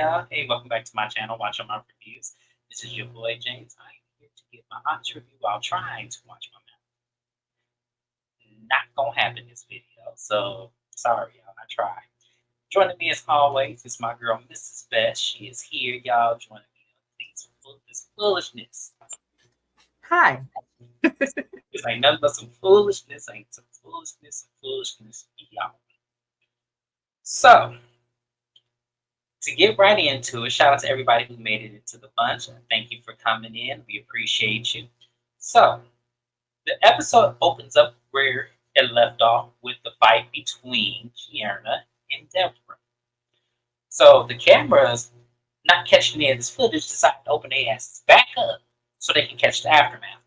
y'all. Hey, welcome back to my channel, Watching My Reviews. This is your boy, James. I'm here to get my honest review while trying to watch my mouth. Not gonna happen this video, so sorry, y'all. I tried. Joining me as always is my girl, Mrs. Beth. She is here, y'all, joining me on this foolishness. Hi. This ain't nothing but some foolishness, y'all. So, to get right into it, shout out to everybody who made it into the bunch. Thank you for coming in. We appreciate you. So, the episode opens up where it left off with the fight between Kierna and Deborah. So, the cameras, not catching any of this footage, decide to open their asses back up so they can catch the aftermath.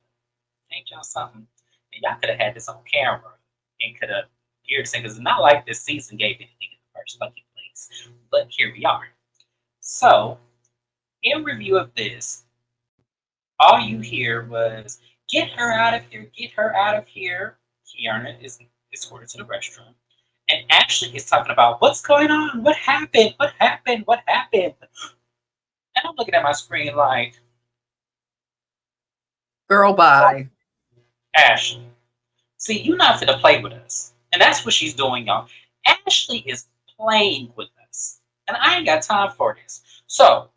Ain't y'all something? And y'all could have had this on camera and could have geared this in, because it's not like this season gave anything in the first fucking place. But here we are. So, in review of this, all you hear was, get her out of here, get her out of here. Kierna is escorted to the restroom. And Ashley is talking about, what's going on? What happened? What happened? What happened? And I'm looking at my screen like, Girl, bye. Ashley, see, you're not finna play with us. And that's what she's doing, y'all. Ashley is playing with us. And I ain't got time for this. So,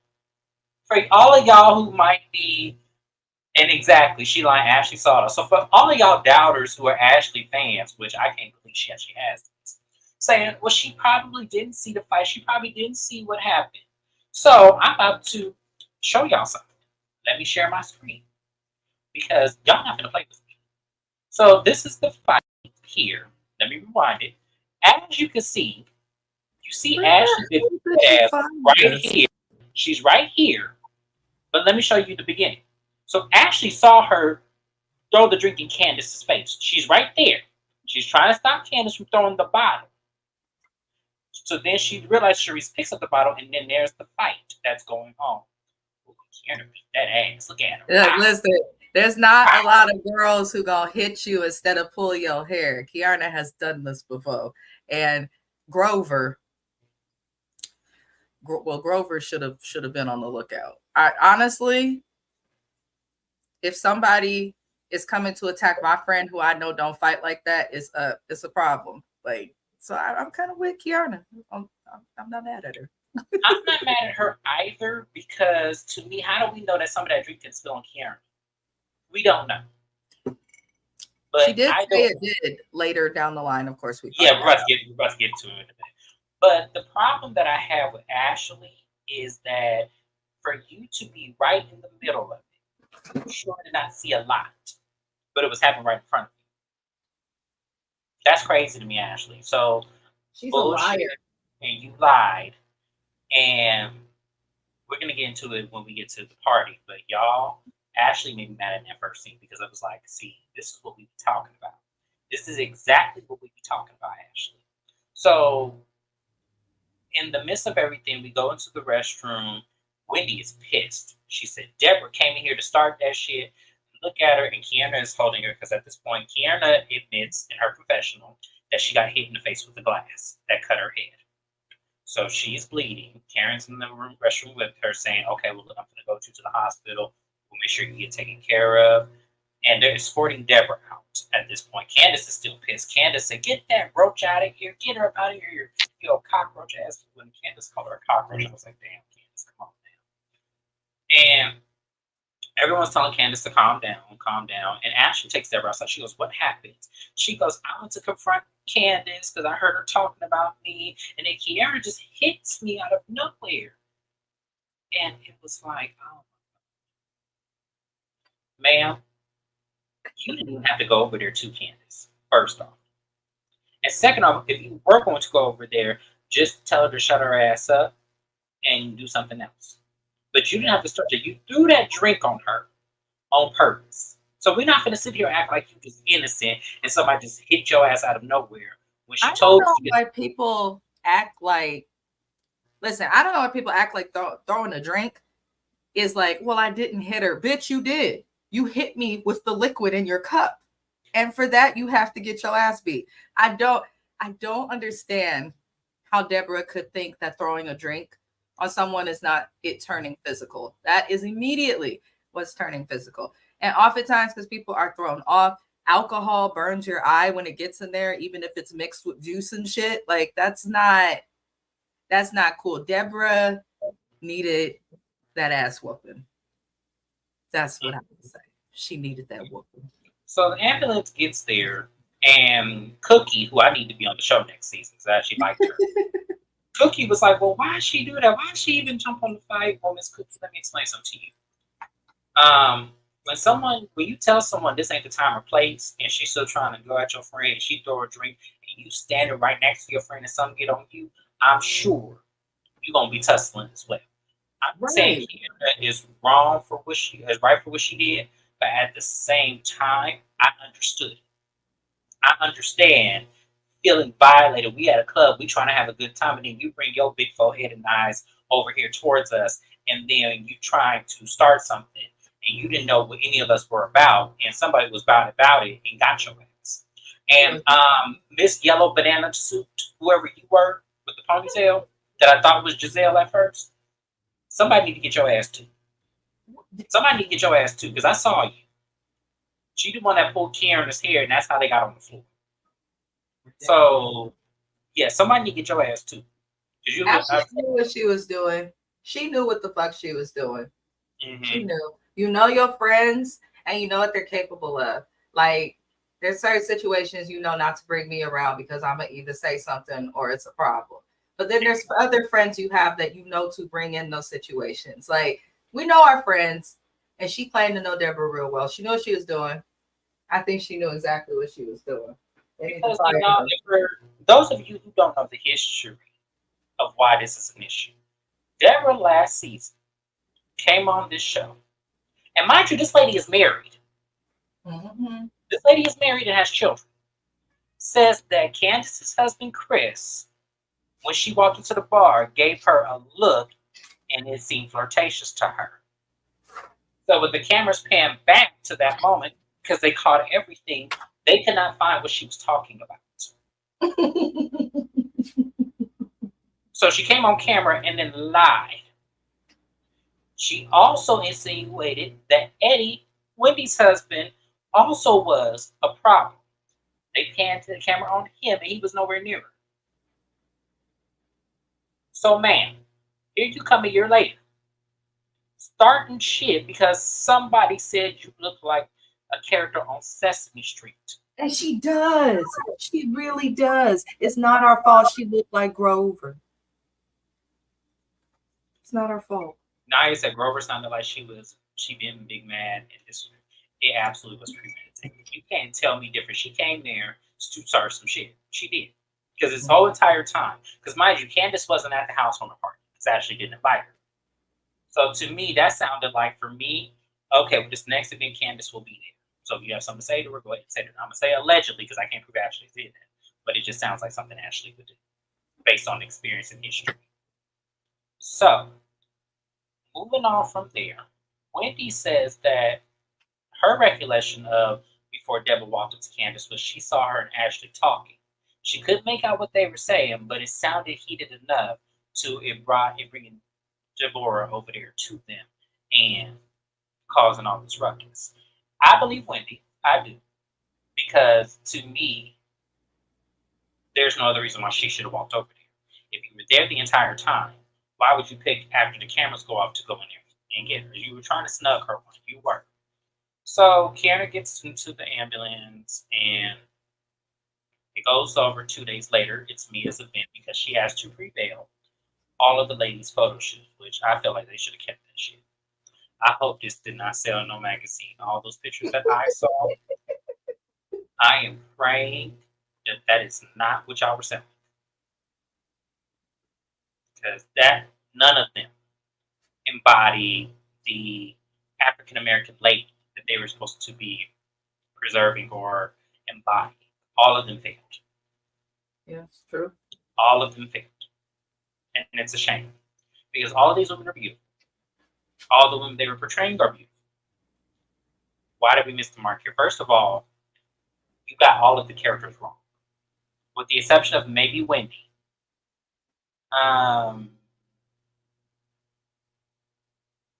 for all of y'all who might be, and exactly, she lying, Ashley saw us. So for all of y'all doubters who are Ashley fans, which I can't believe she actually has this, saying, well, she probably didn't see the fight. She probably didn't see what happened. So I'm about to show y'all something. Let me share my screen, because y'all not gonna play with me. So this is the fight here. Let me rewind it. As you can see, you see Ashley right here. She's right here. But let me show you the beginning. So Ashley saw her throw the drink in Candace's face. She's right there. She's trying to stop Candace from throwing the bottle. So then she realized Sharice picks up the bottle, and then there's the fight that's going on. That ass. Look at her. Yeah, listen, there's not a lot of girls who gonna hit you instead of pull your hair. Kierna has done this before. And Grover should have been on the lookout. Honestly, if somebody is coming to attack my friend who I know don't fight like that, it's a problem. Like, so I'm kind of with Kierna. I'm not mad at her. I'm not mad at her either, because to me, how do we know that some of that drink can spill on Kierna? We don't know. But she did say it did later down the line. Of course, we're about to get to it in a bit. But the problem that I have with Ashley is that for you to be right in the middle of it, you sure did not see a lot, but it was happening right in front of you. That's crazy to me, Ashley. So she's a liar, and you lied, and we're gonna get into it when we get to the party. But y'all, Ashley made me mad at that first scene, because I was like, see, this is what we be talking about. This is exactly what we be talking about, Ashley. So in the midst of everything, we go into the restroom. Wendy is pissed. She said, Deborah came in here to start that shit. Look at her, and Kierna is holding her, because at this point, Kierna admits in her confessional that she got hit in the face with a glass that cut her head. So she's bleeding. Karen's in the restroom with her, saying, okay, well, I'm going to go to the hospital. We'll make sure you get taken care of. And they're escorting Deborah out at this point. Candace is still pissed. Candace said, get that roach out of here. Get her out of here. You know, cockroach ass. When Candace called her a cockroach, I was like, damn, Candace, come on down. And everyone's telling Candace to calm down. And Ashley takes Deborah outside. She goes, what happened? She goes, I went to confront Candace because I heard her talking about me. And then Kiara just hits me out of nowhere. And it was like, oh, ma'am, you didn't even have to go over there to Candace, first off. And second off, if you were going to go over there, just tell her to shut her ass up and do something else. But you didn't have to start that. You threw that drink on her on purpose. So we're not going to sit here and act like you're just innocent and somebody just hit your ass out of nowhere. When she told you, why people act like, listen, I don't know why people act like throwing a drink is like, well, I didn't hit her. Bitch, you did. You hit me with the liquid in your cup. And for that, you have to get your ass beat. I don't understand how Deborah could think that throwing a drink on someone is not it turning physical. That is immediately what's turning physical. And oftentimes, because people are thrown off, alcohol burns your eye when it gets in there, even if it's mixed with juice and shit. Like that's not cool. Deborah needed that ass whooping. That's what I would say. She needed that whooping. So the ambulance gets there, and Cookie, who I need to be on the show next season, because I actually liked her. Cookie was like, "Well, why she do that? Why she even jump on the fight?" Well, Miss Cookie, let me explain something to you. When you tell someone this ain't the time or place, and she's still trying to go at your friend, and she throw a drink, and you standing right next to your friend, and something get on you, I'm sure you're gonna be tussling as well. I'm not saying Kiera is wrong for what she is right for what she did, but at the same time, I understood. I understand feeling violated. We at a club, we trying to have a good time, and then you bring your big forehead and eyes over here towards us, and then you trying to start something, and you didn't know what any of us were about, and somebody was about it and got your ass. And Miss Yellow Banana Suit, whoever you were with the ponytail, that I thought was Giselle at first, somebody need to get your ass too. Somebody need to get your ass too, because I saw you. She the one that pulled Karen's hair, and that's how they got on the floor. So, yeah, somebody need to get your ass too. She knew what she was doing. She knew what the fuck she was doing. Mm-hmm. She knew. You know your friends, and you know what they're capable of. Like, there's certain situations you know not to bring me around because I'm going to either say something or it's a problem. But then there's other friends you have that you know to bring in those situations. Like, we know our friends, and she claimed to know Deborah real well. She knew what she was doing. I think she knew exactly what she was doing. Because, you know, for those of you who don't know the history of why this is an issue, Deborah last season came on this show. And mind you, this lady is married. Mm-hmm. This lady is married and has children. Says that Candace's husband, Chris, when she walked into the bar, gave her a look and it seemed flirtatious to her. So when the cameras panned back to that moment, because they caught everything, they could not find what she was talking about. So she came on camera and then lied. She also insinuated that Eddie, Wendy's husband, also was a problem. They panned the camera on him and he was nowhere near her. So, ma'am, here you come a year later, starting shit because somebody said you look like a character on Sesame Street. And she does. She really does. It's not our fault she looked like Grover. It's not our fault. Naya said Grover sounded like she being big mad, and it absolutely was premeditated. You can't tell me different. She came there to start some shit. She did. Because this whole entire time, because mind you, Candace wasn't at the house on the party. Because Ashley didn't invite her. So to me, that sounded like, for me, okay, well, this next event, Candace will be there. So if you have something to say to her, go ahead and say it. I'm going to say allegedly because I can't prove Ashley did that. But it just sounds like something Ashley would do based on experience and history. So, moving on from there, Wendy says that her recollection of before Deborah walked up to Candace was she saw her and Ashley talking. She couldn't make out what they were saying, but it sounded heated enough to bringing Deborah over there to them and causing all this ruckus. I believe Wendy. I do. Because to me, there's no other reason why she should have walked over there. If you were there the entire time, why would you pick after the cameras go off to go in there and get her? You were trying to snug her one. You were. So Karen gets into the ambulance and it goes over 2 days later. It's Mia's event because she has to prevail all of the ladies' photo shoot, which I feel like they should have kept that shit. I hope this did not sell no magazine. All those pictures that I saw, I am praying that is not what y'all were selling. Because none of them embody the African American lady that they were supposed to be preserving or embodying. All of them failed. Yeah, it's true. All of them failed. And it's a shame. Because all of these women are beautiful. All the women they were portraying are beautiful. Why did we miss the mark here? First of all, you got all of the characters wrong. With the exception of maybe Wendy.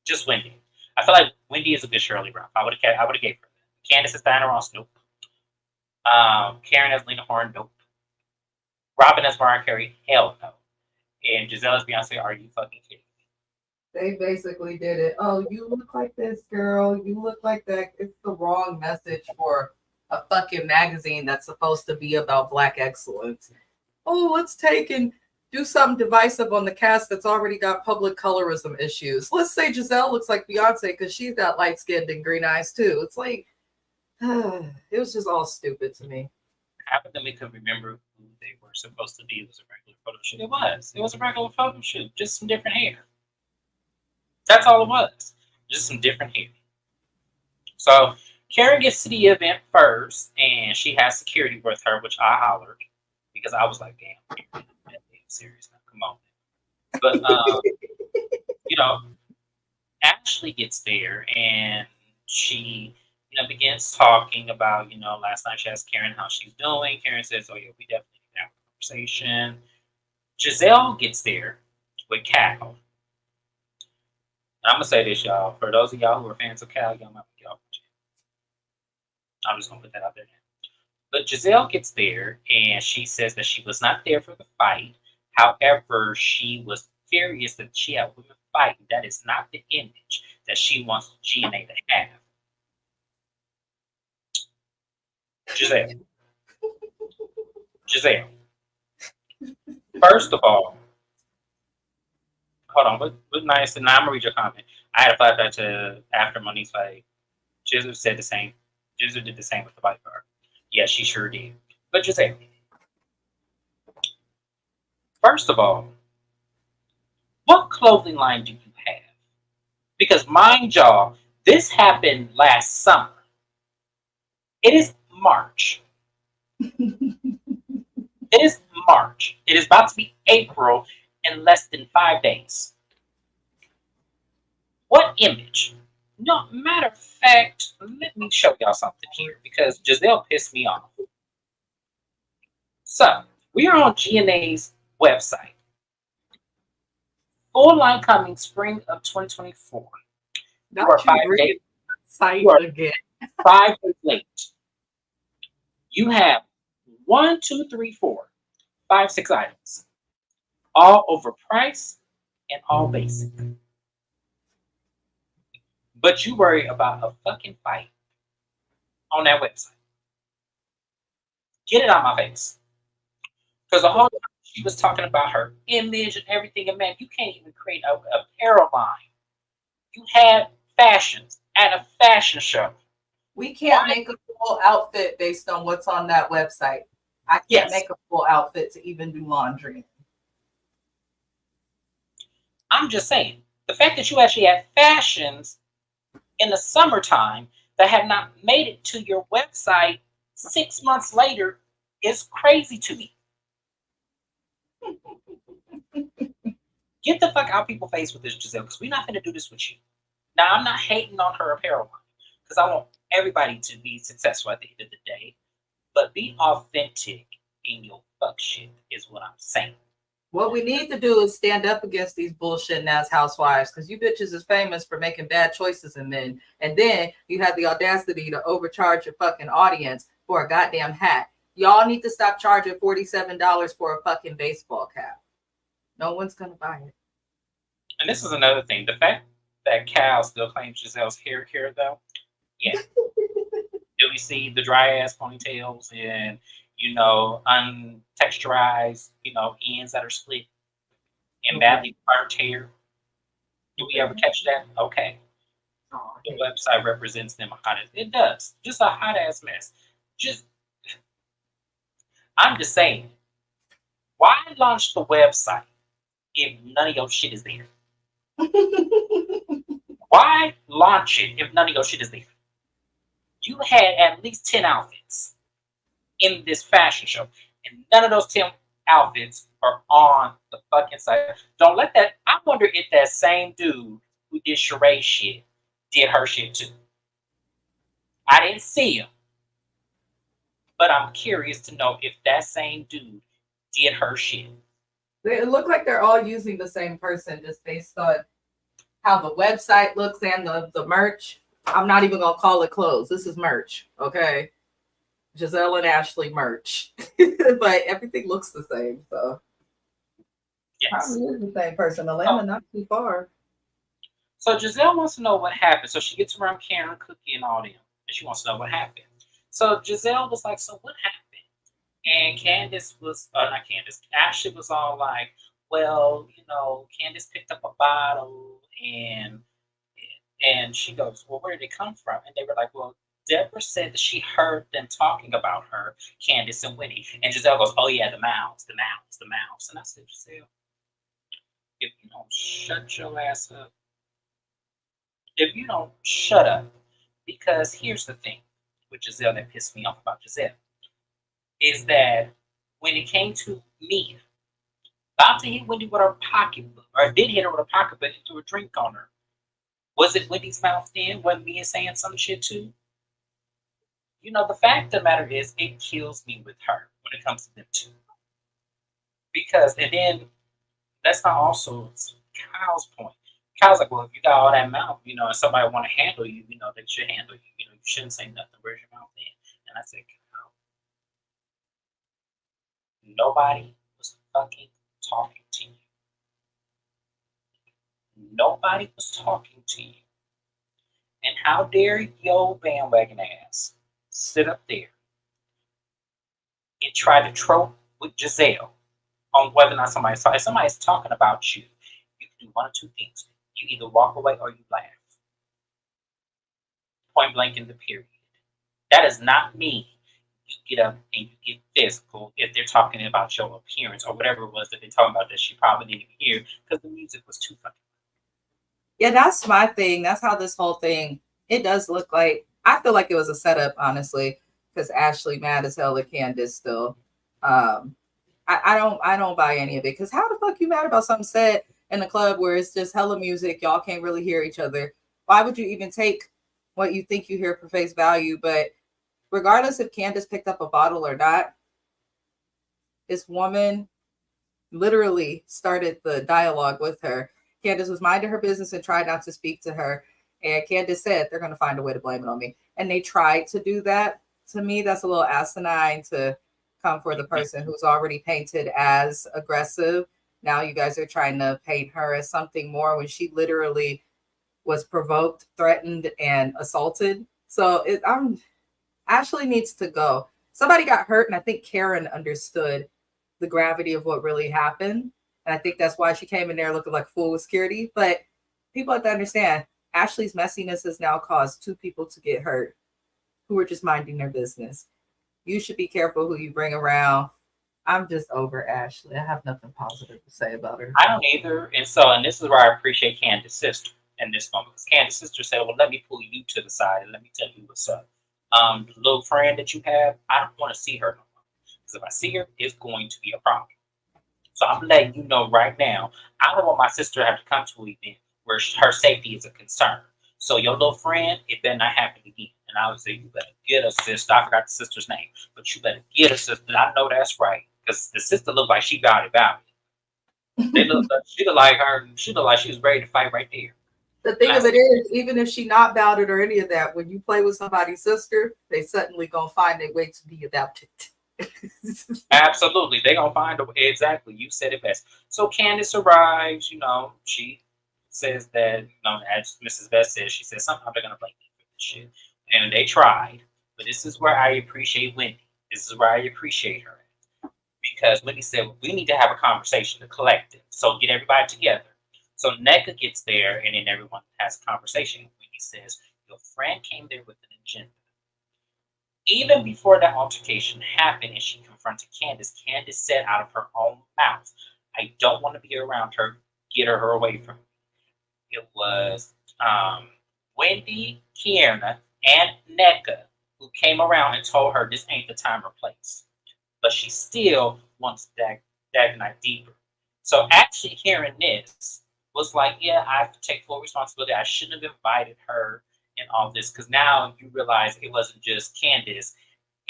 Just Wendy. I feel like Wendy is a good Shirley Ralph. I would have gave her that. Candace is Diana Ross. Nope. Karen as Lena Horne. Nope. Robin as Mariah Carey. Hell no. And Giselle as Beyonce. Are you fucking kidding? They basically did it. Oh, you look like this, girl. You look like that. It's the wrong message for a fucking magazine that's supposed to be about Black excellence. Oh, let's take and do something divisive on the cast that's already got public colorism issues. Let's say Giselle looks like Beyonce because she's got light skinned and green eyes too. It's like, it was just all stupid to me. Half of them we could remember who they were supposed to be. It was a regular photo shoot. It was. It was a regular photo shoot. Just some different hair. That's all it was. Just some different hair. So Karen gets to the event first, and she has security with her, which I hollered because I was like, "Damn, serious now, come on." But you know, Ashley gets there, and she, begins talking about, last night she asked Karen how she's doing. Karen says, "Oh yeah, we definitely need to have a conversation." Giselle gets there with Cal. I'm gonna say this, y'all. For those of y'all who are fans of Cal, y'all might be off. I'm just gonna put that out there now. But Giselle gets there and she says that she was not there for the fight. However, she was furious that she had women fighting. That is not the image that she wants GNA to have. Giselle. First of all, hold on. What nice? And I'm gonna read your comment. I had a flashback to after Monique's fight. Jizzle said the same. Jizzle did the same with the fight for her. Yeah, she sure did. But Giselle. First of all, what clothing line do you have? Because mind y'all, this happened last summer. It is March. It is March. It is about to be April in less than 5 days. What image? No, matter of fact, let me show y'all something here because Giselle pissed me off. So, we are on GNA's website. Full line coming spring of 2024. You are 5 days. You are again. 5 days late. You have 1, 2, 3, 4, 5, 6 items, all overpriced and all basic. But you worry about a fucking fight on that website. Get it out my face. Because the whole time she was talking about her image and everything, and man, you can't even create a apparel line. You had fashions at a fashion show. We can't make a full outfit based on what's on that website. I can't make a full outfit to even do laundry. I'm just saying, the fact that you actually have fashions in the summertime that have not made it to your website 6 months later is crazy to me. Get the fuck out people's face with this, Giselle, because we're not going to do this with you. Now, I'm not hating on her apparel line because I want everybody to be successful at the end of the day, but be authentic in your fuck shit is what I'm saying. What we need to do is stand up against these bullshit ass housewives because you bitches is famous for making bad choices in men. And then you have the audacity to overcharge your fucking audience for a goddamn hat. Y'all need to stop charging $47 for a fucking baseball cap. No one's going to buy it. And this is another thing. The fact that Cal still claims Giselle's hair care, though, yeah. Do we see the dry ass ponytails and, untexturized, ends that are split and badly parted hair? Do we ever catch that? Okay. The website represents them hot as it does. Just a hot ass mess. I'm just saying, why launch the website if none of your shit is there? Why launch it if none of your shit is there? You had at least 10 outfits in this fashion show, and none of those 10 outfits are on the fucking site. Don't let that. I wonder if that same dude who did Sheree shit did her shit too. I didn't see him, but I'm curious to know if that same dude did her shit. It look like they're all using the same person just based on how the website looks and the merch. I'm not even gonna call it clothes. This is merch, okay? Giselle and Ashley merch, but everything looks the same. So Yes. probably is the same person. So, Atlanta, not too far. so Giselle wants to know what happened. So she gets around Karen, Cookie, and all them, and she wants to know what happened. So Giselle was like, "So what happened?" And Candace was, not Candace, Ashley was all like, "Well, Candace picked up a bottle and she goes, well, where did it come from?" And they were like, well, Deborah said that she heard them talking about her, Candace and Winnie. And Giselle goes, oh yeah, the mouse, the mouse, the mouse. And I said, Giselle, if you don't shut your ass up, if you don't shut up, because here's the thing with Giselle that pissed me off about Giselle is that when it came to Mia, about to hit Wendy with her pocketbook, or did hit her with a pocketbook and threw a drink on her. Was it Wendy's mouth then? Wasn't Mia saying some shit too? The fact of the matter is, it kills me with her when it comes to them two. Because, and then that's not also Kyle's point. Kyle's like, well, if you got all that mouth, and somebody want to handle you, they should handle you. You shouldn't say nothing. Where's your mouth in? And I said, Kyle, nobody was fucking talking to you. Nobody was talking to you. And how dare your bandwagon ass sit up there and try to trope with Giselle on whether or not somebody's talking. If somebody's talking about you, you can do one of two things. You either walk away or you laugh. Point blank in the period. That does not mean you get up and you get physical if they're talking about your appearance or whatever it was that they're talking about that she probably didn't even hear because the music was too fucking. Yeah, that's my thing. That's how this whole thing. It does look like. I feel like it was a setup, honestly, because Ashley mad as hell at Candace still. Um, I don't buy any of it because how the fuck you mad about something said in the club where it's just hella music, y'all can't really hear each other. Why would you even take what you think you hear for face value? But regardless if Candace picked up a bottle or not, this woman literally started the dialogue with her. Candace was minding her business and tried not to speak to her. And Candace said they're going to find a way to blame it on me. And they tried to do that. To me, that's a little asinine to come for the person who's already painted as aggressive. Now you guys are trying to paint her as something more when she literally was provoked, threatened, and assaulted. So Ashley needs to go. Somebody got hurt, and I think Karen understood the gravity of what really happened. And I think that's why she came in there looking like full with security. But people have to understand Ashley's messiness has now caused two people to get hurt who were just minding their business. You should be careful who you bring around. I'm just over Ashley. I have nothing positive to say about her. I don't either. And this is where I appreciate Candace's sister in this moment because Candace's sister said, well, let me pull you to the side and let me tell you what's up. The little friend that you have, I don't want to see her no more. Because if I see her, it's going to be a problem. So I'm letting you know right now, I don't want my sister to have to come to an event where her safety is a concern. So your little friend, it better not happen again. And I would say, you better get a sister. I forgot the sister's name, but you better get a sister. I know that's right. Because the sister looked like she got it about it. She looked like her. She looked like she was ready to fight right there. The And thing I of said, it is, even if she not about it or any of that, when you play with somebody's sister, they suddenly gonna find a way to be adapted. absolutely, they gonna find a way. Exactly, you said it best. So Candace arrives. She says that as Mrs. Best says, she says somehow they're gonna blame me for this shit, and they tried. But this is where I appreciate Wendy. This is where I appreciate her because Wendy said we need to have a conversation, a collective. So get everybody together. So NECA gets there, and then everyone has a conversation. Wendy says your friend came there with an agenda. Even before that altercation happened and she confronted Candace said out of her own mouth, I don't want to be around her. Get her away from me. It was Wendy, Kierna, and NECA who came around and told her this ain't the time or place. But she still wants to dive deeper. So actually hearing this was like, yeah, I have to take full responsibility. I shouldn't have invited her and all this because now you realize it wasn't just Candace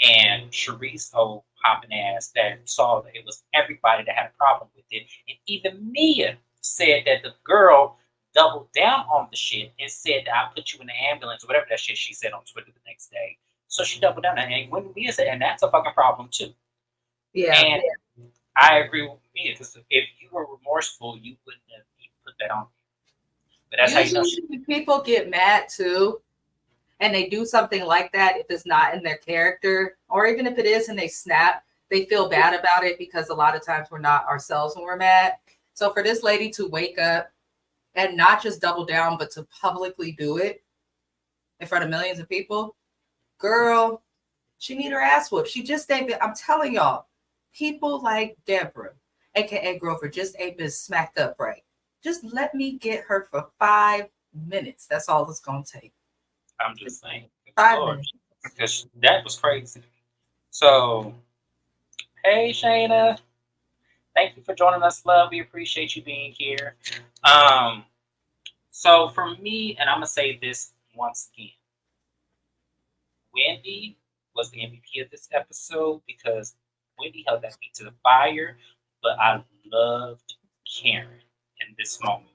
and Sharice old popping ass that saw that it was everybody that had a problem with it. And even Mia said that the girl doubled down on the shit and said that I'll put you in the ambulance or whatever that shit she said on Twitter the next day. So she doubled down, and when Mia said, and that's a fucking problem too. Yeah. And I agree with Mia because if you were remorseful, you wouldn't have even put that on. But that's how you know she. Usually people get mad too, and they do something like that if it's not in their character, or even if it is and they snap, they feel bad about it because a lot of times we're not ourselves when we're mad. So for this lady to wake up and not just double down, but to publicly do it in front of millions of people, girl, she need her ass whooped. She just ain't been, I'm telling y'all, people like Deborah, aka Grover, just ain't been smacked up right. Just let me get her for 5 minutes. That's all it's gonna take. I'm just saying, 5 minutes. because that was crazy. So, hey Shayna, thank you for joining us, love. We appreciate you being here. Um, so for me, and I'm gonna say this once again, Wendy was the MVP of this episode because Wendy held that feet to the fire, but I loved Karen in this moment.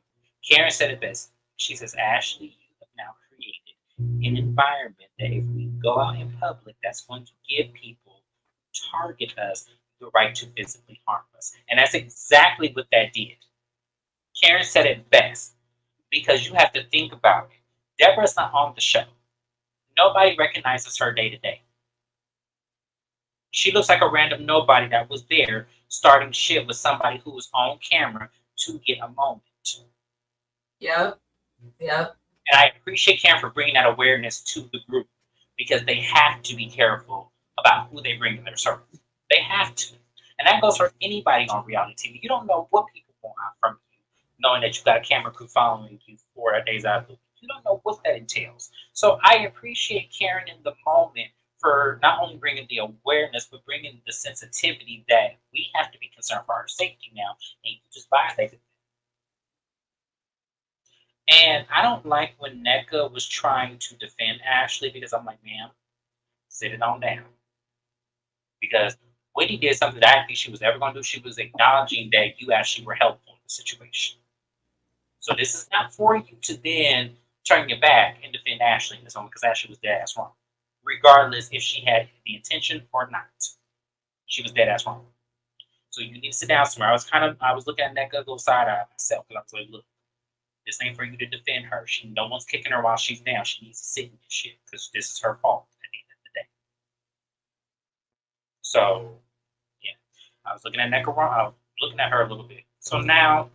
Karen said it best. She says, Ashley, you have now created an environment that if we go out in public, that's going to give people who target us the right to physically harm us. And that's exactly what that did. Karen said it best because you have to think about it. Deborah's not on the show. Nobody recognizes her day to day. She looks like a random nobody that was there starting shit with somebody who was on camera to get a moment. Yep. Yep. And I appreciate Karen for bringing that awareness to the group because they have to be careful about who they bring in their circle. They have to. And that goes for anybody on reality TV. You don't know what people want out from you, knowing that you've got a camera crew following you 4 days out of the week. You don't know what that entails. So I appreciate Karen in the moment for not only bringing the awareness, but bringing the sensitivity that we have to be concerned for our safety now, and you just violate it. And I don't like when NECA was trying to defend Ashley because I'm like, ma'am, sit it on down. Because Wendy did something that I didn't think she was ever going to do. She was acknowledging that you actually were helpful in the situation. So this is not for you to then turn your back and defend Ashley in this moment because Ashley was dead ass wrong. Regardless if she had the intention or not. She was dead ass wrong. So you need to sit down somewhere. I was looking at NECA a little side eye myself because I was like, look, this ain't for you to defend her. No one's kicking her while she's down. She needs to sit in this shit because this is her fault at the end of the day. So, yeah, I was looking at NECA wrong. I was looking at her a little bit. So now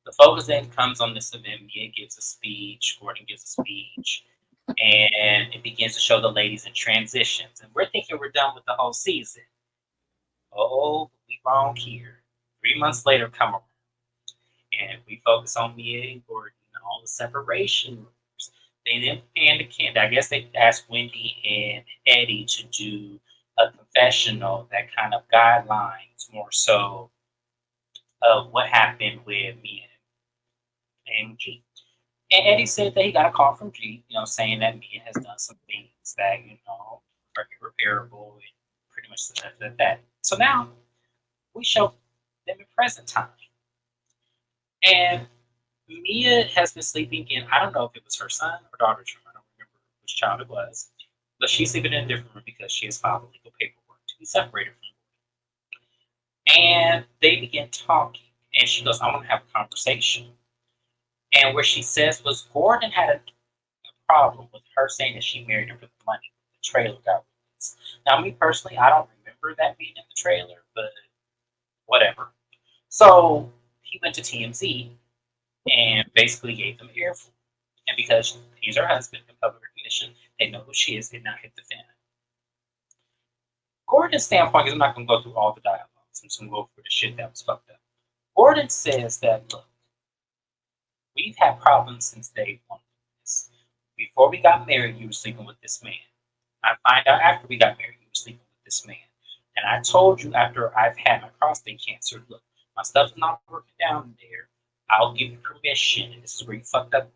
the focus then comes on this event. Mia gives a speech. Gordon gives a speech. And it begins to show the ladies in transitions. And we're thinking we're done with the whole season. Oh, we wrong here. 3 months later, come around. And we focus on Mia and Gordon, all the separation rumors. They then pan to Candy. I guess they asked Wendy and Eddie to do a confessional that kind of guidelines more so of what happened with Mia and G. And Eddie said that he got a call from G, saying that Mia has done some things that, are irreparable and pretty much that. So now we show them in present time. And Mia has been sleeping in, I don't know if it was her son or daughter's room. I don't remember which child it was. But she's sleeping in a different room because she has filed the legal paperwork to be separated from him. And they begin talking. And she goes, I want to have a conversation. And where she says was Gordon had a problem with her saying that she married him for the money. The trailer got released. Now, me personally, I don't remember that being in the trailer, but whatever. So he went to TMZ and basically gave them earful. And because he's her husband in public recognition, they know who she is, did not hit the fan. Gordon's standpoint is I'm not going to go through all the dialogues. I'm just going to go through the shit that was fucked up. Gordon says that, look, we've had problems since day one. Before we got married, you were sleeping with this man. I find out after we got married, you were sleeping with this man. And I told you after I've had my prostate cancer, look, my stuff's not working down there. I'll give you permission, and this is where you fucked up.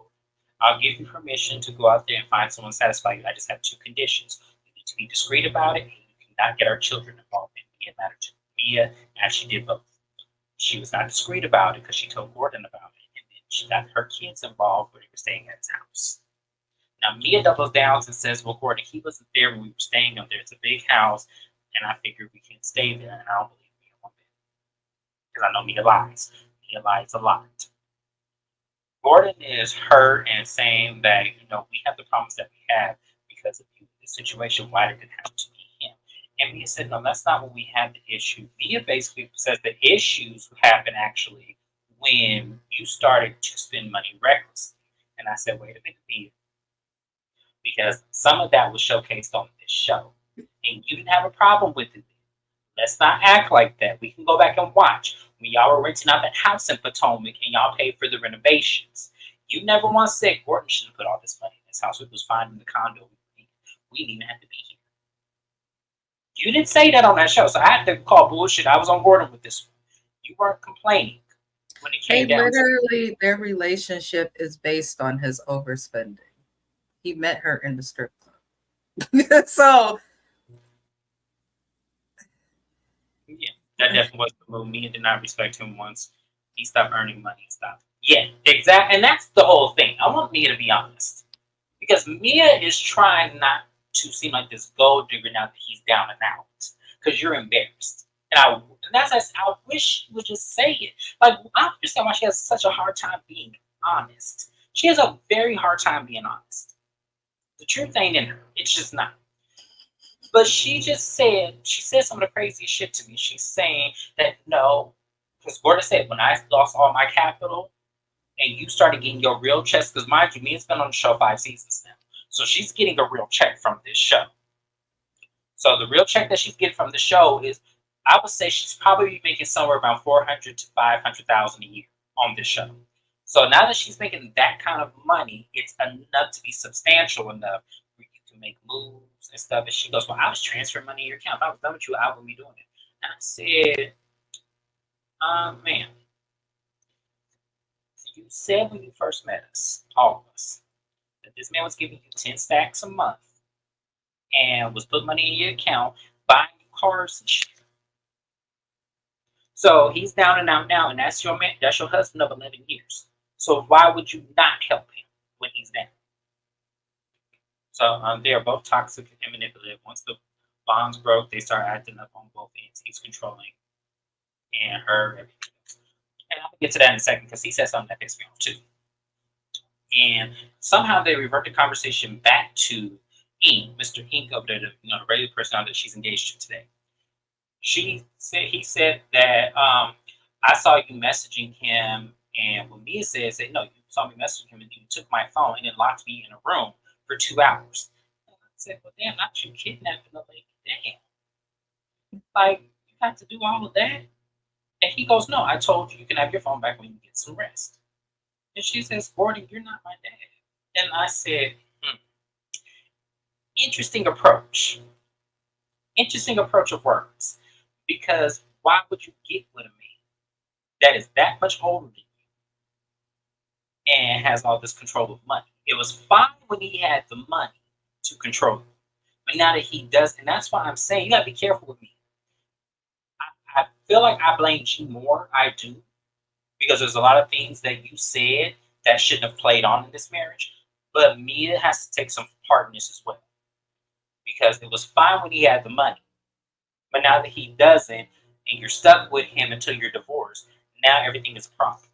I'll give you permission to go out there and find someone satisfied. I just have 2 conditions. You need to be discreet about it, and you cannot get our children involved in it. It mattered to Mia, and she did both. She was not discreet about it because she told Gordon about it, and then She got her kids involved when they were staying at his house. Now Mia doubles down and says, "Well, Gordon, he wasn't there when we were staying up there. It's a big house, and I figured we can't stay there." And I don't believe Mia one bit because I know Mia lies. Mia lies a lot. Gordon is hurt and saying that, we have the problems that we have because of you. The situation, why did it have to be him? And Mia said, no, that's not when we had the issue. Mia basically says the issues happen actually when you started to spend money recklessly. And I said, wait a minute, Mia, because some of that was showcased on this show. And you didn't have a problem with it. Let's not act like that. We can go back and watch. When y'all were renting out that house in Potomac and y'all paid for the renovations. You never once said Gordon should have put all this money in this house. It was fine in the condo. We didn't even have to be here. You didn't say that on that show, so I had to call bullshit. I was on Gordon with this one. You weren't complaining when it They came down to literally, their relationship is based on his overspending. He met her in the strip club. So yeah, that definitely was the move. Mia did not respect him once he stopped earning money and stuff. Yeah, exactly. And that's the whole thing. I want Mia to be honest. Because Mia is trying not to seem like this gold digger now that he's down and out. Because you're embarrassed. And I wish you would just say it. Like, I understand why she has such a hard time being honest. She has a very hard time being honest. The truth ain't in her. It's just not. But she said some of the craziest shit to me. She's saying that no, because Gordon said, when I lost all my capital and you started getting your real checks, because mind you, Mia's been on the show 5 seasons now. So she's getting a real check from this show. So the real check that she's getting from the show is, I would say she's probably making somewhere around 400 to 500,000 a year on this show. So now that she's making that kind of money, it's enough to be substantial enough where you can make moves and stuff. And she goes, "Well, I was transferring money in your account. If I was done with you, I wouldn't be doing it." And I said, "Man, you said when you first met us, all of us, that this man was giving you 10 stacks a month and was putting money in your account, buying you cars and shit. So he's down and out now, and that's your man, that's your husband of 11 years. So why would you not help him when he's down?" So they are both toxic and manipulative. Once the bonds broke, they start acting up on both ends. He's controlling and her, everything else. And I'll get to that in a second because he said something that pissed me off too. And somehow they revert the conversation back to Ink, Mr. Ink over there, the regular person that she's engaged to today. He said that I saw you messaging him, and when Mia said, no, you saw me messaging him, and you took my phone and then locked me in a room for 2 hours. And I said, well, damn, not you kidnapping the lady, damn, like you have to do all of that. And he goes, no, I told you you can have your phone back when you get some rest. And she says, Gordon, you're not my dad. And I said, interesting approach. Interesting approach of words. Because why would you get with a man that is that much older than you and has all this control of money? It was fine when he had the money to control you. But now that he does, and that's why I'm saying you gotta be careful with me. I feel like I blame you more. I do. Because there's a lot of things that you said that shouldn't have played on in this marriage. But Mia has to take some part in this as well. Because it was fine when he had the money. But now that he doesn't, and you're stuck with him until you're divorced, now everything is a problem.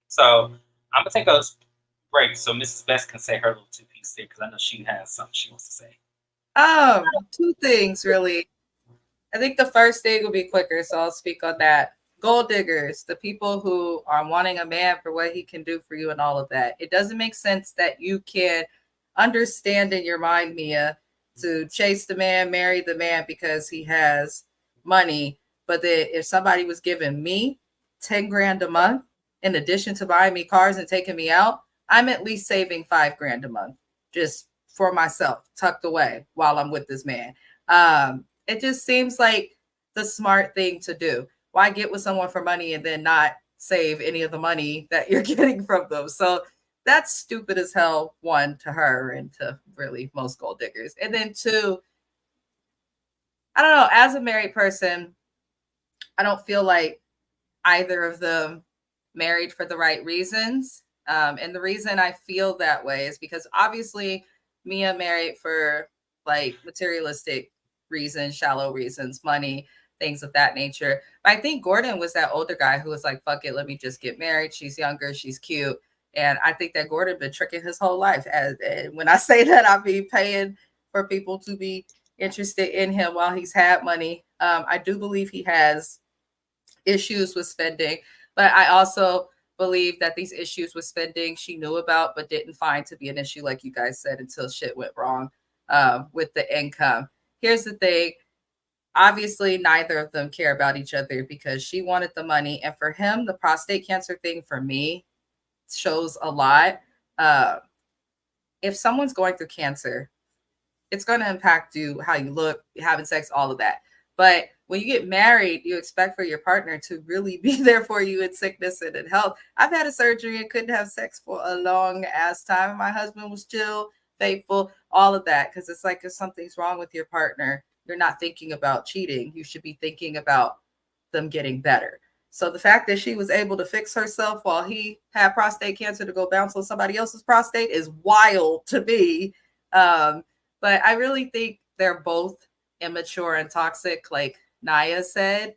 So I'm gonna take a break so Mrs. Best can say her little two piece there because I know she has something she wants to say. Two things really. I think the first thing will be quicker, so I'll speak on that. Gold diggers, the people who are wanting a man for what he can do for you and all of that. It doesn't make sense that you can understand in your mind, Mia, to chase the man, marry the man because he has money. But that if somebody was giving me 10 grand a month, in addition to buying me cars and taking me out, I'm at least saving 5 grand a month just for myself, tucked away while I'm with this man. It just seems like the smart thing to do. Why get with someone for money and then not save any of the money that you're getting from them? So that's stupid as hell, one, to her and to really most gold diggers. And then two, I don't know, as a married person, I don't feel like either of them married for the right reasons. And the reason I feel that way is because obviously Mia married for like materialistic reasons, shallow reasons, money, things of that nature. But I think Gordon was that older guy who was like, fuck it, let me just get married. She's younger, she's cute. And I think that Gordon been tricking his whole life. And when I say that, I be paying for people to be interested in him while he's had money. I do believe he has issues with spending, but I also believe that these issues with spending she knew about but didn't find to be an issue, like you guys said, until shit went wrong with the income. Here's the thing. Obviously, neither of them care about each other because she wanted the money. And for him, the prostate cancer thing for me shows a lot. If someone's going through cancer, it's going to impact you, how you look, having sex, all of that. But when you get married, you expect for your partner to really be there for you in sickness and in health. I've had a surgery and couldn't have sex for a long ass time. My husband was chill, faithful, all of that. Because it's like if something's wrong with your partner, you're not thinking about cheating. You should be thinking about them getting better. So the fact that she was able to fix herself while he had prostate cancer to go bounce on somebody else's prostate is wild to me. But I really think they're both immature and toxic, like Naya said.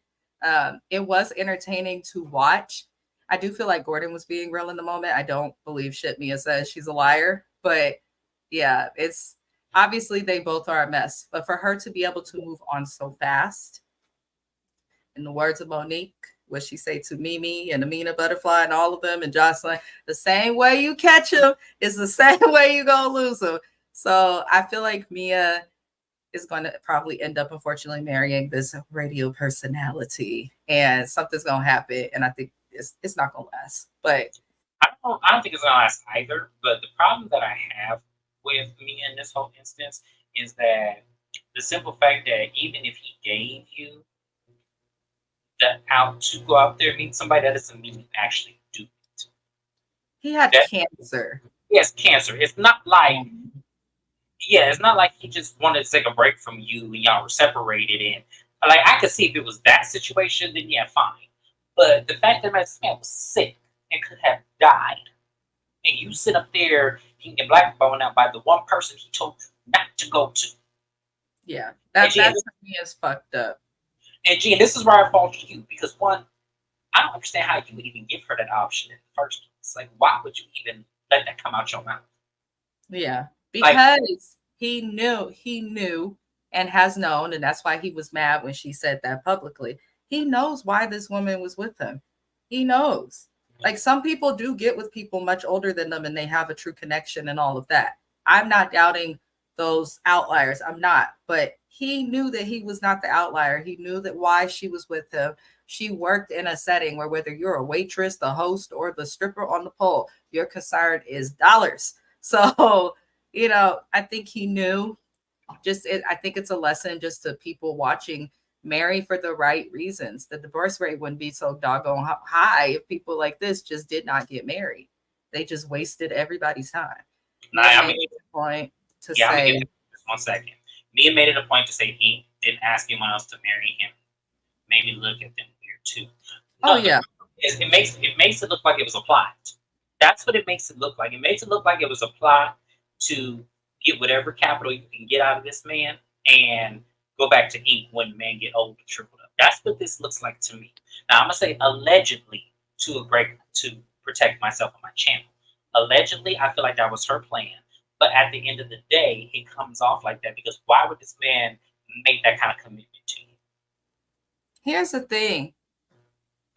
It was entertaining to watch. I do feel like Gordon was being real in the moment. I don't believe shit Mia says. She's a liar. But yeah, it's obviously they both are a mess. But for her to be able to move on so fast, in the words of Monique, what she say to Mimi and Amina Butterfly and all of them and Jocelyn, the same way you catch them is the same way you gonna lose them. So I feel like Mia is going to probably end up, unfortunately, marrying this radio personality, and something's going to happen. And I think it's not going to last. But I don't think it's gonna last either. But the problem that I have with Mia in this whole instance is that the simple fact that even if he gave you the out to go out there and meet somebody, that doesn't mean you actually do it. He had cancer. Yes, cancer. It's not like it's not like he just wanted to take a break from you and y'all were separated. And like I could see if it was that situation, then yeah, fine. But the fact that this man was sick and could have died, and you sit up there getting your blackballed out by the one person he told you not to go to. Yeah, that's me is fucked up. And Gene, this is where I fault you because one, I don't understand how you would even give her that option in the first place. Like, why would you even let that come out your mouth? Yeah, because he knew and has known, and that's why he was mad when she said that publicly. He knows why this woman was with him. He knows. Like some people do get with people much older than them and they have a true connection and all of that. I'm not doubting those outliers. I'm not. But he knew that he was not the outlier. He knew that why she was with him. She worked in a setting where whether you're a waitress, the host, or the stripper on the pole, your concern is dollars. So, I think he knew. I think it's a lesson just to people watching. Marry for the right reasons. The divorce rate wouldn't be so doggone high if people like this just did not get married. They just wasted everybody's time. I made it a point to say. Just 1 second. Mia made it a point to say he didn't ask anyone else to marry him. Maybe look at them weird too. No, yeah. It makes it look like it was a plot. That's what it makes it look like. It makes it look like it was a plot to get whatever capital you can get out of this man and go back to ink when the man get old and shriveled up. That's what this looks like to me. Now I'm gonna say allegedly to protect myself on my channel. Allegedly, I feel like that was her plan. But at the end of the day, it comes off like that because why would this man make that kind of commitment to you? Here's the thing.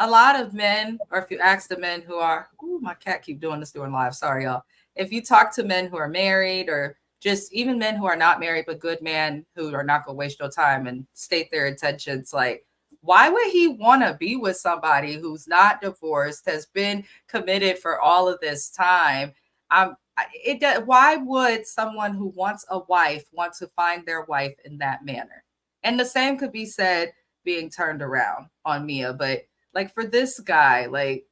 A lot of men, or if you ask the men who are, my cat keep doing this during live. Sorry, y'all. If you talk to men who are married or just even men who are not married, but good men who are not going to waste your time and state their intentions. Like, why would he want to be with somebody who's not divorced, has been committed for all of this time? Why would someone who wants a wife want to find their wife in that manner? And the same could be said being turned around on Mia. But like for this guy, like,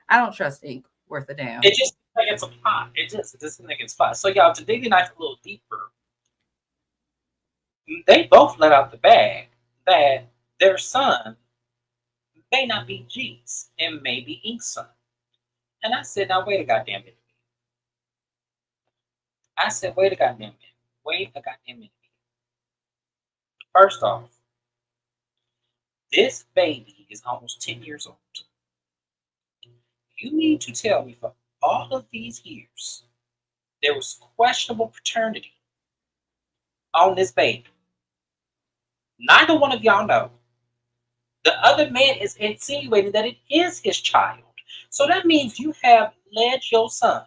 I don't trust ink worth a damn. It just like it's a plot. It doesn't like it's plot. So y'all, to dig the knife a little deeper, they both let out the bag that their son may not be G's. It may be Ink's son. And I said, now wait a goddamn minute. I said, wait a goddamn minute. Wait a goddamn minute. First off, this baby is almost 10 years old. You need to tell me for all of these years there was questionable paternity on this baby. Neither one of y'all know. The other man is insinuating that it is his child. So that means you have led your son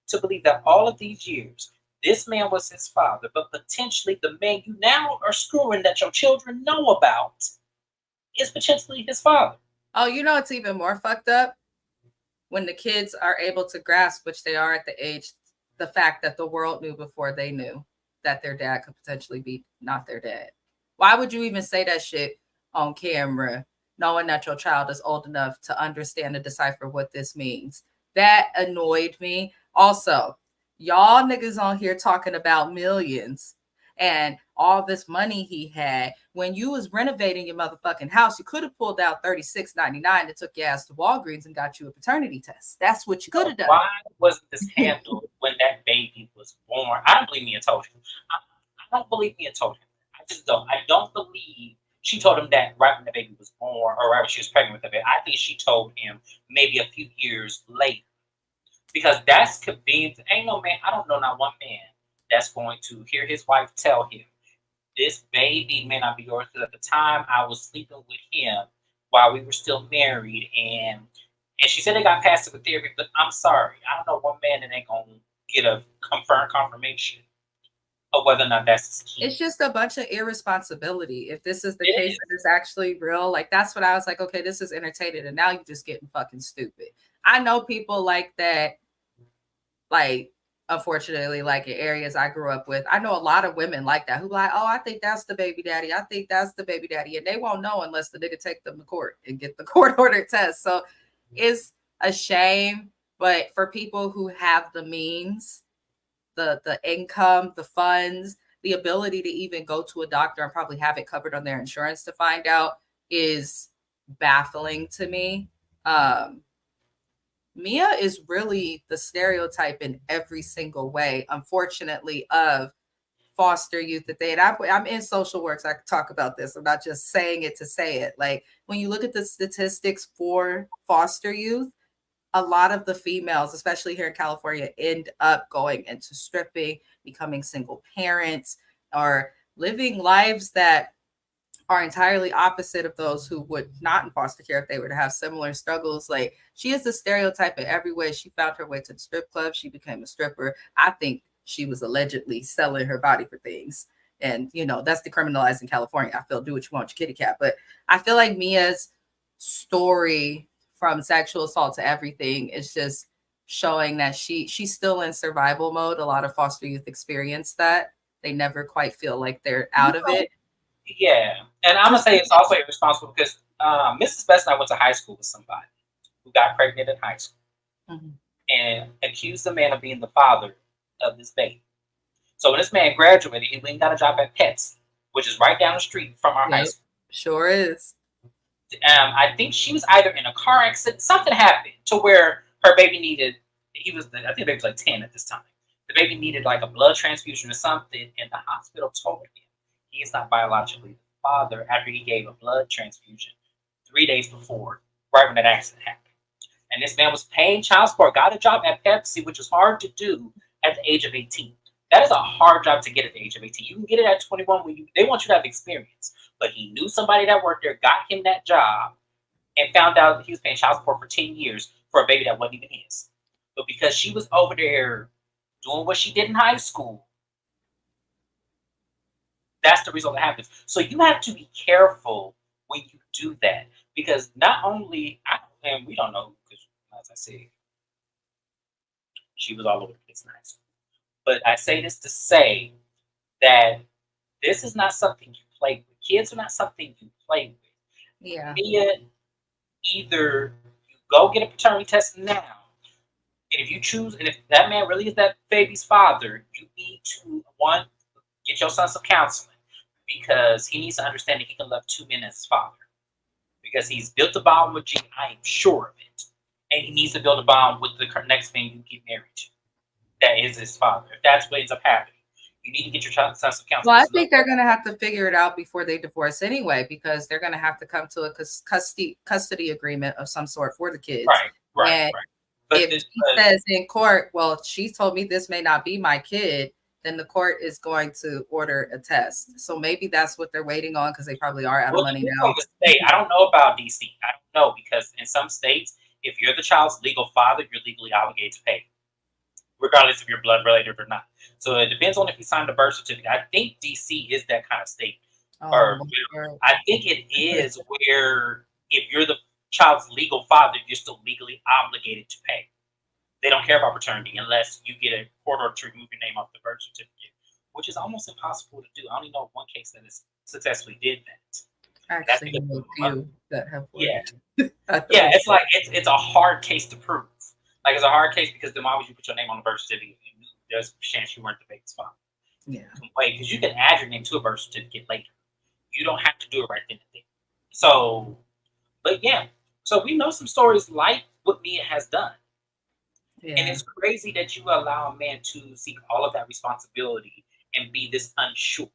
to believe that all of these years this man was his father, but potentially the man you now are screwing that your children know about is potentially his father. Oh, you know it's even more fucked up? When the kids are able to grasp, which they are at the age, the fact that the world knew before they knew that their dad could potentially be not their dad. Why would you even say that shit on camera, knowing that your child is old enough to understand and decipher what this means? That annoyed me. Also, y'all niggas on here talking about millions and all this money he had. When you was renovating your motherfucking house, you could have pulled out $36.99 and took your ass to Walgreens and got you a paternity test. That's what you could have done. Why wasn't this handled when that baby was born? I don't believe Mia told him. I don't believe Mia told him. I just don't. I don't believe she told him that right when the baby was born or right when she was pregnant with the baby. I think she told him maybe a few years later. Because that's convenient. Ain't no man, I don't know not one man that's going to hear his wife tell him, this baby may not be yours. Because at the time I was sleeping with him while we were still married, and she said they got past it with therapy, but I'm sorry. I don't know one man that ain't gonna get a confirmed confirmation of whether or not that's his kid. It's just a bunch of irresponsibility. If this is the It case is. that is actually real, like that's what I was like, okay, this is entertaining, and now you're just getting fucking stupid. I know people like that, like unfortunately, like in areas I grew up with. I know a lot of women like that who like, oh, I think that's the baby daddy. I think that's the baby daddy. And they won't know unless the nigga take them to court and get the court ordered test. So it's a shame. But for people who have the means, the income, the funds, the ability to even go to a doctor and probably have it covered on their insurance to find out is baffling to me. Mia is really the stereotype in every single way, unfortunately, of foster youth that they, and I'm in social work, so I can talk about this. I'm not just saying it to say it. Like when you look at the statistics for foster youth, a lot of the females, especially here in California, end up going into stripping, becoming single parents, or living lives that are entirely opposite of those who would not in foster care if they were to have similar struggles. Like she is the stereotype in every way. She found her way to the strip club. She became a stripper. I think she was allegedly selling her body for things. And, you know, that's decriminalized in California. I feel do what you want, your kitty cat. But I feel like Mia's story from sexual assault to everything is just showing that she's still in survival mode. A lot of foster youth experience that. They never quite feel like they're out of it. Yeah, and I'm gonna say it's also irresponsible because Mrs. Best and I went to high school with somebody who got pregnant in high school and accused the man of being the father of this baby. So when this man graduated, he went and got a job at Pets, which is right down the street from our high school. Sure is. I think she was either in a car accident, something happened to where her baby needed. I think the baby was like 10 at this time. The baby needed like a blood transfusion or something, and the hospital told him he is not biologically the father after he gave a blood transfusion 3 days before, right when that accident happened. And this man was paying child support, got a job at Pepsi, which is hard to do at the age of 18. That is a hard job to get at the age of 18. You can get it at 21 when they want you to have experience. But he knew somebody that worked there, got him that job, and found out that he was paying child support for 10 years for a baby that wasn't even his. But because she was over there doing what she did in high school, that's the result that happens. So you have to be careful when you do that. Because not only, and we don't know, because as I said, she was all over the place in high school. But I say this to say that this is not something you play with. Kids are not something you play with. Yeah. Mia, either you go get a paternity test now, and if you choose, and if that man really is that baby's father, you need to, one, get your son some counseling because he needs to understand that he can love two men as his father. because he's built a bond with G. I am sure of it, and he needs to build a bond with the next man you get married to. That is his father. If that's what ends up happening, you need to get your sense of counsel. Well, I think they're going to have to figure it out before they divorce anyway, because they're going to have to come to a custody agreement of some sort for the kids. Right. But if she says in court, well, she told me this may not be my kid, then the court is going to order a test. So maybe that's what they're waiting on, because they probably are out of money now. I don't know about DC. I don't know, because in some states, if you're the child's legal father, you're legally obligated to pay, regardless if you're blood related or not. So it depends on if you signed a birth certificate. I think DC is that kind of state. I think it is where if you're the child's legal father, you're still legally obligated to pay. They don't care about paternity unless you get a court order to remove your name off the birth certificate, which is almost impossible to do. I only know one case that has successfully did that. Actually, know a few that have worked. It's like it's a hard case to prove. Like, it's a hard case because then why would you put your name on the birth certificate? There's a chance you weren't the baby's father. Yeah. Wait, because you can add your name to a birth certificate later. You don't have to do it right then and there. So, but yeah. So we know some stories like what Mia has done. Yeah. And it's crazy that you allow a man to seek all of that responsibility and be this unsure.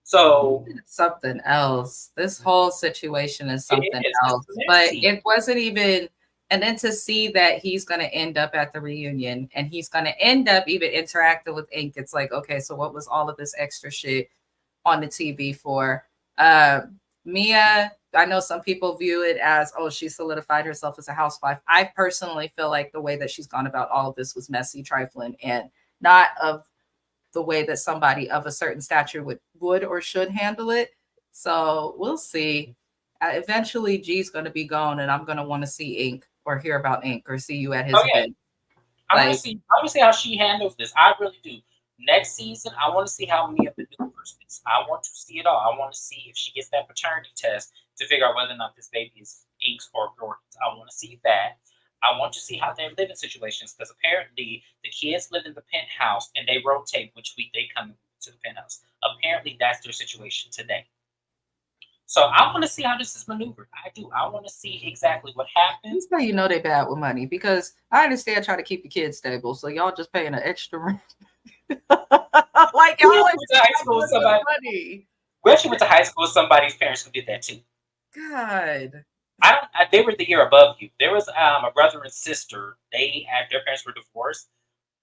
So something else. This whole situation is something else. But it wasn't even. And then to see that he's going to end up at the reunion and he's going to end up even interacting with Ink. It's like, okay, so what was all of this extra shit on the TV for? Mia, I know some people view it as, oh, she solidified herself as a housewife. I personally feel like the way that she's gone about all of this was messy, trifling, and not of the way that somebody of a certain stature would or should handle it. So we'll see. Eventually, G's going to be gone, and I'm going to want to see Ink or hear about Ink or see you at his event. I want to see how she handles this. I really do. Next season, I want to see how Mia the new person is. I want to see it all. I want to see if she gets that paternity test to figure out whether or not this baby is Ink's or Jordan's. I want to see that. I want to see how they live in situations, because apparently the kids live in the penthouse and they rotate which week they come to the penthouse. Apparently that's their situation today. So I want to see how this is maneuvered. I do. I want to see exactly what happens. That's how you know they bad with money, because I understand trying to keep the kids stable. So y'all just paying an extra rent. Like y'all went to high school with somebody. Money. We actually went to high school with somebody's parents who did that too. God. They were the year above you. There was a brother and sister. Their parents were divorced,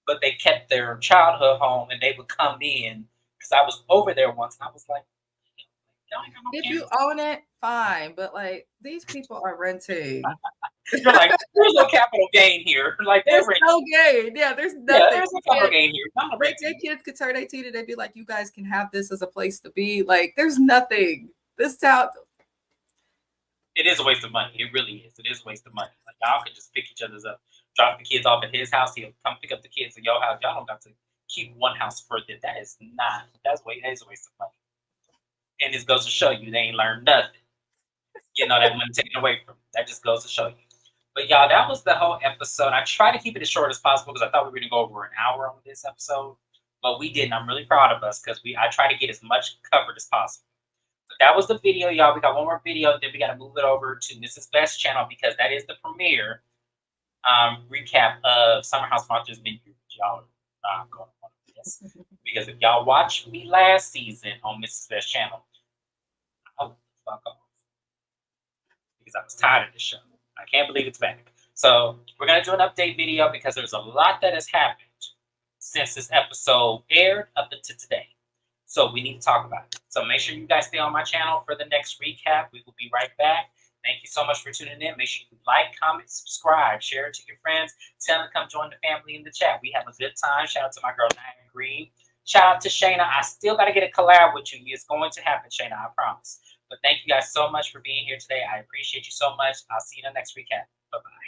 but they kept their childhood home, and they would come in, because I was over there once, and I was like, if you own it, fine. But like, these people are renting. You're like, there's no capital gain here. Like, there's no gain. Yeah, there's nothing. Yeah, there's no capital gain here. Like, their kids could turn 18 and they'd be like, you guys can have this as a place to be. Like, there's nothing. This town. It is a waste of money. It really is. It is a waste of money. Like, y'all could just pick each other's up, drop the kids off at his house. He'll come pick up the kids at your house. Y'all don't have to keep one house for it. That is a waste of money. And this goes to show you they ain't learned nothing. You know, that money taken away from them. That just goes to show you. But y'all, that was the whole episode. I try to keep it as short as possible because I thought we were going to go over an hour on this episode. But we didn't. I'm really proud of us because I try to get as much covered as possible. But that was the video, y'all. We got one more video. Then we got to move it over to Mrs. Best channel because that is the premiere recap of Summer House Monsters Vineyard. Y'all are not going to want to do this. Because if y'all watched me last season on Mrs. Best channel, I'll fuck off. Because I was tired of the show. I can't believe it's back. So we're going to do an update video because there's a lot that has happened since this episode aired up until today. So we need to talk about it. So make sure you guys stay on my channel for the next recap. We will be right back. Thank you so much for tuning in. Make sure you like, comment, subscribe, share it to your friends. Tell them to come join the family in the chat. We have a good time. Shout out to my girl, Diane Green. Shout out to Shayna. I still got to get a collab with you. It's going to happen, Shayna. I promise. But thank you guys so much for being here today. I appreciate you so much. I'll see you in the next recap. Bye-bye.